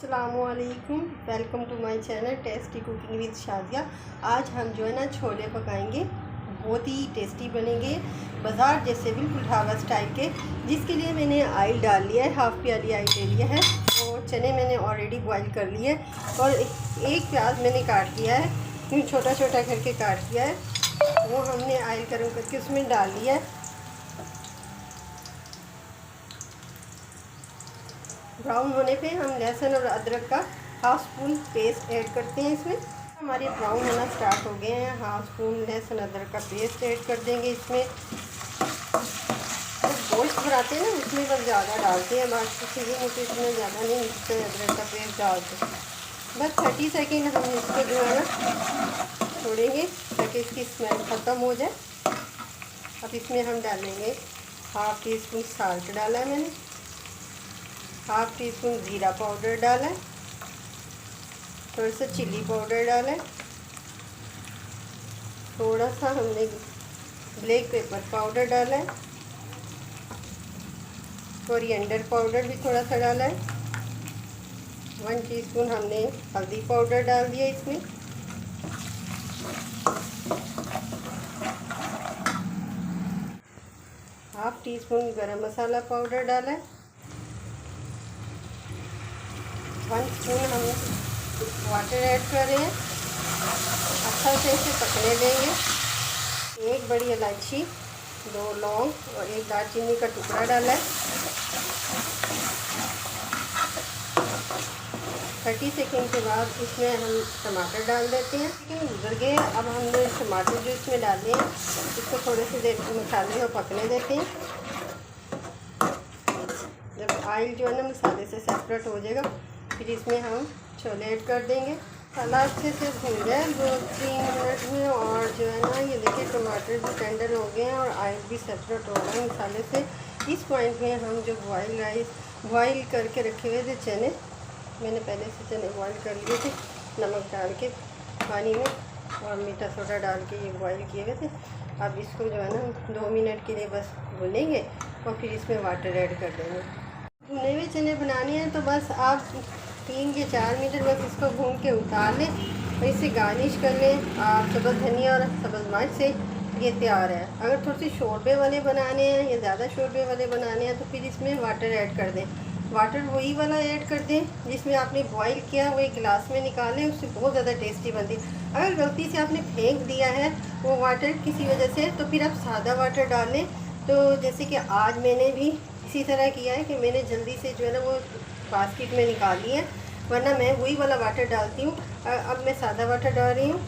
अस्सलामुअलैकुम, welcome to my channel tasty cooking with Shazia. आज हम जो है ना छोले पकाएंगे, बहुत ही टेस्टी बनेंगे, बाज़ार जैसे बिल्कुल ढाबा स्टाइल के। जिसके लिए मैंने ऑयल डाल लिया है, हाफ़ प्याली ऑयल ले लिया है और चने मैंने ऑलरेडी बॉईल कर लिए है और एक प्याज मैंने काट लिया है, यूँ छोटा छोटा करके काट लिया है, वो हमने ऑयल गर्म करके उसमें डाल लिया है। ब्राउन होने पे हम लहसुन और अदरक का हाफ स्पून पेस्ट ऐड करते हैं। इसमें हमारे ब्राउन होना स्टार्ट हो गए हैं। हाफ स्पून लहसुन अदरक का पेस्ट ऐड कर देंगे। इसमें जब गोश्त बनाते हैं ना उसमें बस ज़्यादा डालते हैं, बाकी चीज़ें मुझे इसमें ज़्यादा नहीं, लहसुन अदरक का पेस्ट डालते हैं। बस 30 सेकेंड हम इसको जो है ना छोड़ेंगे ताकि इसकी स्मेल ख़त्म हो जाए। अब इसमें हम डालेंगे हाफ टी स्पून साल्ट डाला है मैंने, हाफ टी स्पून ज़ीरा पाउडर डाला है, थोड़ा सा चिली पाउडर डाला है, थोड़ा सा हमने ब्लैक पेपर पाउडर डाला है, कोरिएंडर पाउडर भी थोड़ा सा डाला है, 1 टीस्पून हमने हल्दी पाउडर डाल दिया इसमें, हाफ टी स्पून गरम मसाला पाउडर डाला है, 1 स्पून हम वाटर ऐड कर रहे हैं। अच्छा से इसे पकने देंगे। एक बड़ी इलायची, 2 लौंग और 1 दालचीनी का टुकड़ा डाला है। 30 सेकेंड के बाद इसमें हम टमाटर डाल देते हैं। लेकिन गुजर गए। अब हमने टमाटर जो इसमें डाले हैं इसको थोड़े से देर मसाले को पकने देते हैं। जब ऑयल जो है ना मसाले से सेपरेट हो जाएगा फिर इसमें हम छोले ऐड कर देंगे। मसाला अच्छे से भून जाए 2-3 मिनट में, और जो है ना ये देखिए टमाटर भी टेंडर हो गए हैं और ऑयल भी सेपरेट हो रहा है मसाले से। इस पॉइंट में हम जो बॉयल करके रखे हुए थे चने, मैंने पहले से चने बॉयल कर लिए थे नमक डाल के पानी में और मीठा सोडा डाल के ये बॉयल किए हुए थे। अब इसको जो है ना 2 मिनट के लिए बस भूनेंगे और फिर इसमें वाटर ऐड कर देंगे। भुने हुए चने बनाने हैं तो बस आप 3 या 4 मिनट बस इसको भून के उतार लें और इसे गार्निश कर लें आप सब्ज़ धनिया और सब्ज़ मिर्च से। ये तैयार है। अगर थोड़ी सी शोरबे वाले बनाने हैं या ज़्यादा शोरबे वाले बनाने हैं तो फिर इसमें वाटर ऐड कर दें। वाटर वही वाला ऐड कर दें जिसमें आपने बॉईल किया, वो एक गिलास में निकालें, उससे बहुत ज़्यादा टेस्टी बनती है। अगर गलती से आपने फेंक दिया है वो वाटर किसी वजह से, तो फिर आप सादा वाटर डाल लें। तो जैसे कि आज मैंने भी इसी तरह किया है कि मैंने जल्दी से जो है ना वो बास्केट में निकाल ली है, वरना मैं वही वाला वाटर डालती हूँ। अब मैं सादा वाटर डाल रही हूँ।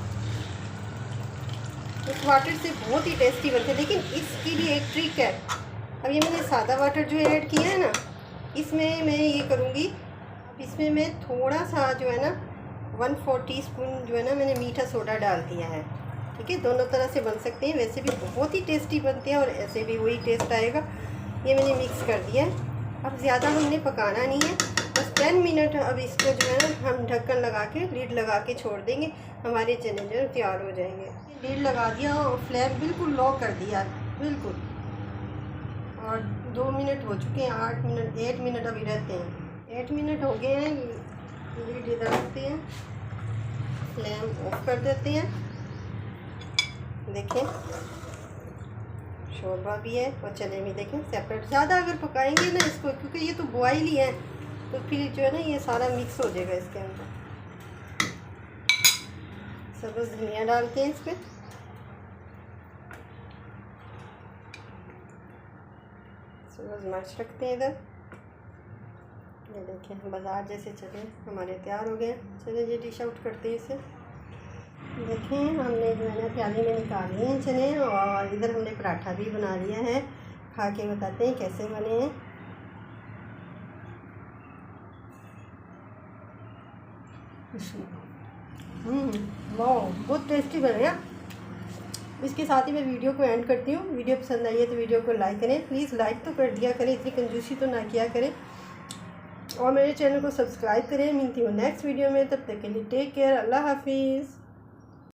इस वाटर से बहुत ही टेस्टी बनते हैं, लेकिन इसकी भी एक ट्रिक है। अब ये मैंने सादा वाटर जो ऐड किया है ना, इसमें मैं ये करूँगी, अब इसमें मैं थोड़ा सा जो है ना 1/4 टीस्पून जो है ना मैंने मीठा सोडा डाल दिया है। ठीक है, दोनों तरह से बन सकते हैं, वैसे भी बहुत ही टेस्टी बनते हैं और ऐसे भी वही टेस्ट आएगा। ये मैंने मिक्स कर दिया है। अब ज़्यादा हमने पकाना नहीं है, बस 10 मिनट अब इसको जो है ना हम ढक्कन लगा के लीड लगा के छोड़ देंगे। हमारे चने जो है तैयार हो जाएंगे। लीड लगा दिया और फ्लेम बिल्कुल लो कर दिया बिल्कुल, और 2 मिनट हो चुके हैं। 8 मिनट अभी रहते हैं। 8 मिनट हो गए हैं। लीड इधर रखते हैं, फ्लेम ऑफ कर देते हैं। देखें शोरबा भी है और चने भी देखें सेपरेट। ज़्यादा अगर पकाएंगे ना इसको, क्योंकि ये तो बॉयल ही है, तो फिर जो है ना ये सारा मिक्स हो जाएगा इसके अंदर। सब्ज़ धनिया डालते हैं इसमें, सब्ज़ मिर्च रखते हैं इधर। ये देखें बाज़ार जैसे चने हमारे तैयार हो गए। चले ये डिश आउट करते हैं इसे। देखें हमने जो है ना प्याली में निकाल लिए हैं चने, और इधर हमने पराठा भी बना लिया है। खा के बताते हैं कैसे बने हैं। वाह, बहुत टेस्टी बने हैं। इसके साथ ही मैं वीडियो को एंड करती हूँ। वीडियो पसंद आई है तो वीडियो को लाइक करें, प्लीज़ लाइक तो कर दिया करें, इतनी कंजूसी तो ना किया करें, और मेरे चैनल को सब्सक्राइब करें। मिलती हूँ नेक्स्ट वीडियो में, तब तक के लिए टेक केयर, अल्लाह हाफिज़।